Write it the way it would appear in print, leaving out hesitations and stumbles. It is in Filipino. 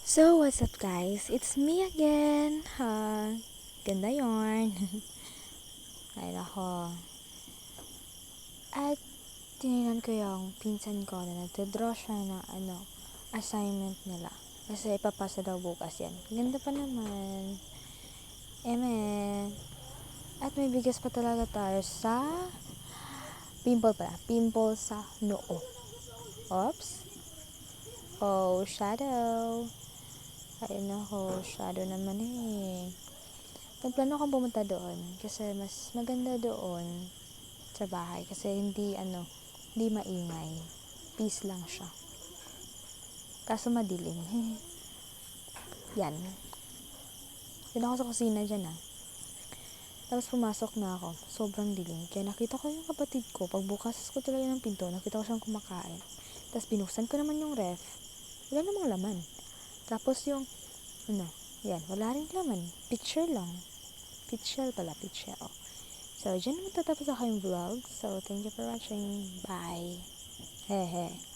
So, what's up guys? It's me again. Ganda yarn. Ay nako. At tinignan ko yung pinsan ko na nagdodraw siya ng assignment nila. Kasi ipapasa daw bukas yan. Ganda pa naman. Eme. At may bigas pa talaga tayo sa pimple sa noo. Oops. Oh, shadow. Ay nako, shadow naman eh. Nagplano akong pumunta doon kasi mas maganda doon sa bahay kasi hindi maingay. Peace lang siya. Kaso madilim. Yan. Yun ako sa kusina dyan ah. Tapos pumasok na ako. Sobrang dilim. Kaya nakita ko yung kapatid ko. Pagbukas ko talaga ng pinto, nakita ko siyang kumakain. Tapos binuksan ko naman yung ref. Wala namang laman. Tapos yung, yan, wala rin laman. Picture lang. Pitchel. So, dyan naman tatapos ako yung vlog. So, thank you for watching. Bye. Hehe.